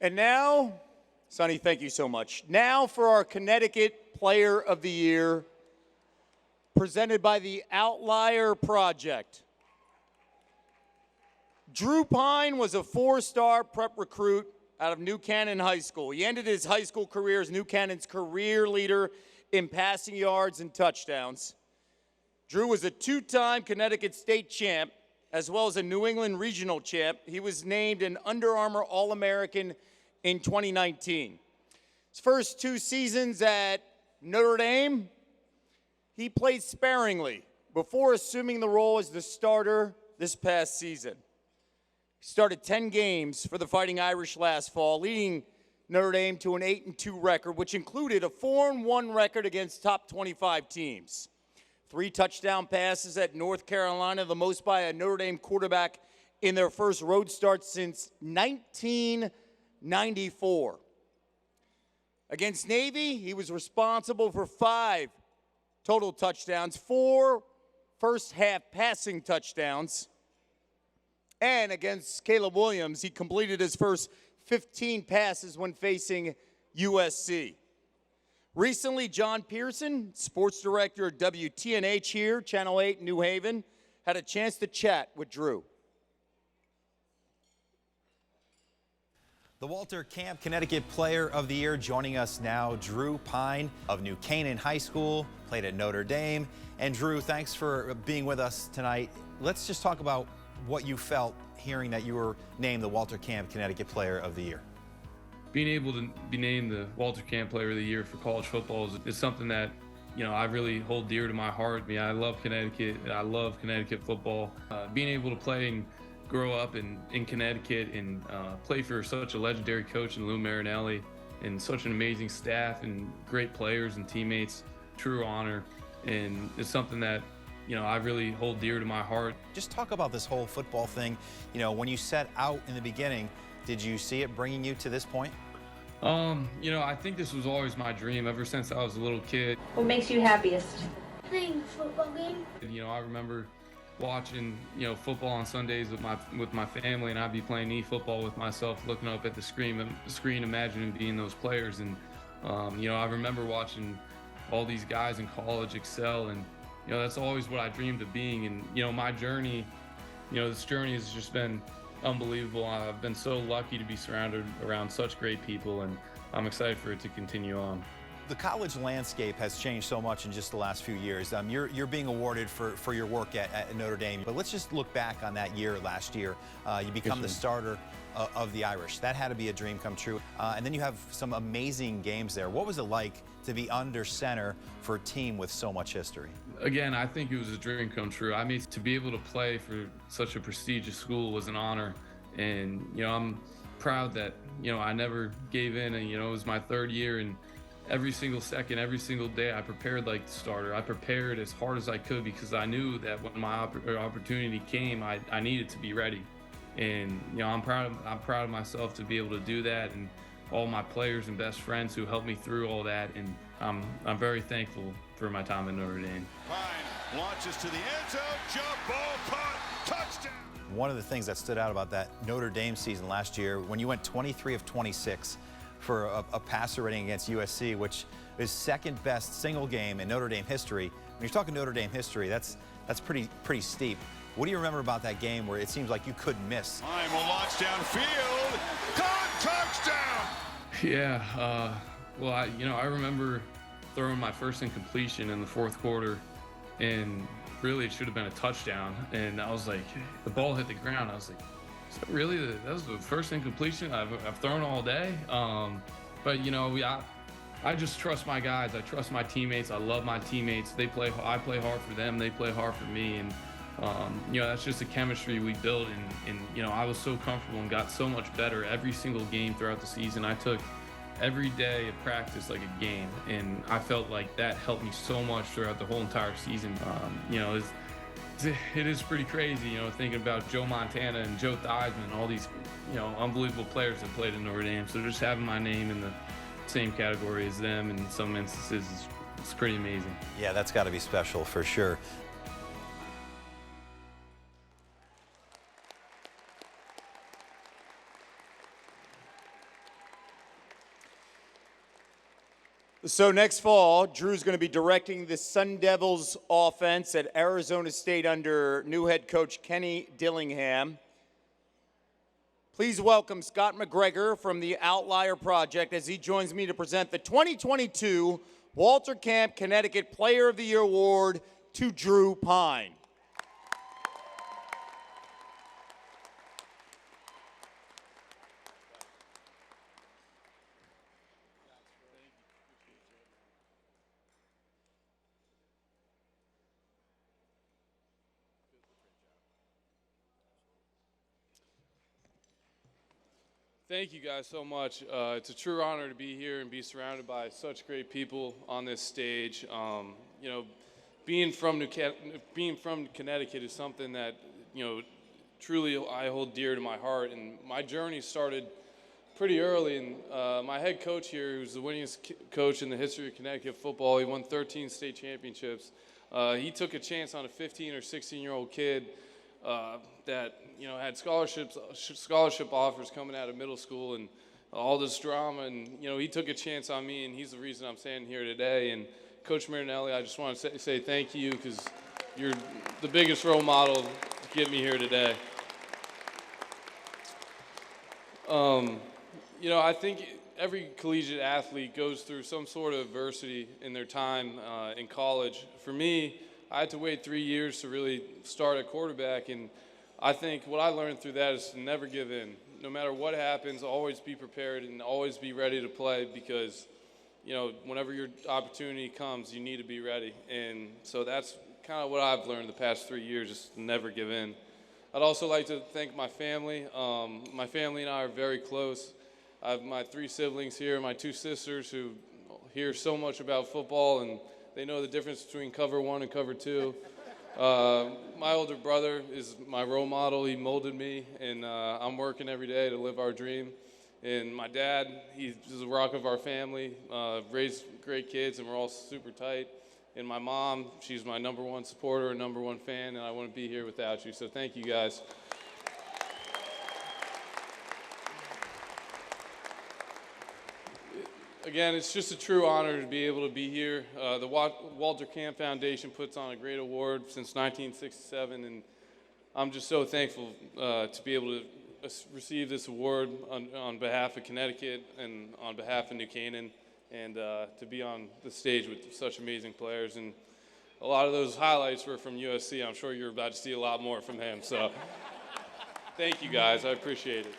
And now, Sonny, thank you so much. Now for our Connecticut Player of the Year, presented by the Outlier Project. Drew Pyne was a four-star prep recruit out of New Canaan High School. He ended his high school career as New Canaan's career leader in passing yards and touchdowns. Drew was a two-time Connecticut state champ, as well as a New England regional champ. He was named an Under Armour All-American in 2019. His first two seasons at Notre Dame, he played sparingly before assuming the role as the starter this past season. He started 10 games for the Fighting Irish last fall, leading Notre Dame to an 8-2 record, which included a 4-1 record against top 25 teams. 3 touchdown passes at North Carolina, the most by a Notre Dame quarterback in their first road start since 1994. Against Navy, he was responsible for 5 total touchdowns, 4 first-half passing touchdowns. And against Caleb Williams, he completed his first 15 passes when facing USC. Recently, John Pearson, sports director at WTNH here, Channel 8 New Haven, had a chance to chat with Drew. The Walter Camp Connecticut Player of the Year joining us now, Drew Pyne of New Canaan High School, played at Notre Dame. And Drew, thanks for being with us tonight. Let's just talk about what you felt hearing that you were named the Walter Camp Connecticut Player of the Year. Being able to be named the Walter Camp Player of the Year for college football is something that, you know, I really hold dear to my heart. I mean, I love Connecticut. I love Connecticut football. Being able to play and grow up in Connecticut and play for such a legendary coach in Lou Marinelli and such an amazing staff and great players and teammates, true honor. And it's something that, you know, I really hold dear to my heart. Just talk about this whole football thing. You know, when you set out in the beginning, did you see it bringing you to this point? You know, I think this was always my dream ever since I was a little kid. What makes you happiest? Playing a football game. You know, I remember watching, you know, football on Sundays with my family, and I'd be playing e-football with myself, looking up at the screen, imagining being those players. And you know, I remember watching all these guys in college excel, and you know, that's always what I dreamed of being. And you know, my journey, you know, this journey has just been unbelievable. I've been so lucky to be surrounded around such great people, and I'm excited for it to continue on. The college landscape has changed so much in just the last few years. You're being awarded for your work at Notre Dame, but let's just look back on that year last year. You become the starter of the Irish. That had to be a dream come true. And then you have some amazing games there. What was it like to be under center for a team with so much history? Again, I think it was a dream come true. I mean, to be able to play for such a prestigious school was an honor. And, you know, I'm proud that, you know, I never gave in, and, you know, it was my 3rd year, and every single second, every single day, I prepared like the starter. I prepared as hard as I could because I knew that when my opportunity came, I needed to be ready. And you know, I'm proud of myself to be able to do that, and all my players and best friends who helped me through all that. And I'm very thankful for my time at Notre Dame. Pyne launches to the end zone, jump ball, caught, touchdown. One of the things that stood out about that Notre Dame season last year, when you went 23 of 26 for a passer rating against USC, which is 2nd best single game in Notre Dame history. When you're talking Notre Dame history, that's pretty steep. What do you remember about that game where it seems like you couldn't miss? Pyne will launch downfield, caught, touchdown. Yeah, well, I remember throwing my first incompletion in the 4th quarter, and really it should have been a touchdown. And I was like, the ball hit the ground. I was like, is that really that was the first incompletion I've thrown all day? But you know, I just trust my guys. I trust my teammates. I love my teammates. I play hard for them. They play hard for me. And you know, that's just the chemistry we built. And you know, I was so comfortable and got so much better every single game throughout the season. I took every day of practice like a game, and I felt like that helped me so much throughout the whole entire season. You know, it is pretty crazy, you know, thinking about Joe Montana and Joe Theismann and all these, you know, unbelievable players that played in Notre Dame. So just having my name in the same category as them in some instances it's pretty amazing. Yeah, that's got to be special for sure. So next fall, Drew's going to be directing the Sun Devils offense at Arizona State under new head coach Kenny Dillingham. Please welcome Scott McGregor from the Outlier Project as he joins me to present the 2022 Walter Camp Connecticut Player of the Year Award to Drew Pyne. Thank you guys so much. It's a true honor to be here and be surrounded by such great people on this stage. You know, being from Connecticut is something that, you know, truly I hold dear to my heart. And my journey started pretty early. And my head coach here, who's the winningest coach in the history of Connecticut football, he won 13 state championships. He took a chance on a 15 or 16-year-old kid that, you know, had scholarship offers coming out of middle school and all this drama. And, you know, he took a chance on me, and he's the reason I'm standing here today. And Coach Marinelli, I just want to say thank you, because you're the biggest role model to get me here today. You know, I think every collegiate athlete goes through some sort of adversity in their time in college. For me, I had to wait 3 years to really start at quarterback, and I think what I learned through that is to never give in. No matter what happens, always be prepared and always be ready to play, because, you know, whenever your opportunity comes, you need to be ready. And so that's kind of what I've learned the past 3 years, is to never give in. I'd also like to thank my family. My family and I are very close. I have my 3 siblings here, my 2 sisters who hear so much about football, and they know the difference between cover 1 and cover 2. My older brother is my role model. He molded me, and I'm working every day to live our dream. And my dad, he's the rock of our family, raised great kids, and we're all super tight. And my mom, she's my #1 supporter and #1 fan, and I wouldn't be here without you. So thank you, guys. Again, it's just a true honor to be able to be here. The Walter Camp Foundation puts on a great award since 1967, and I'm just so thankful to be able to receive this award on behalf of Connecticut and on behalf of New Canaan, and to be on the stage with such amazing players. And a lot of those highlights were from USC. I'm sure you're about to see a lot more from him. So thank you, guys. I appreciate it.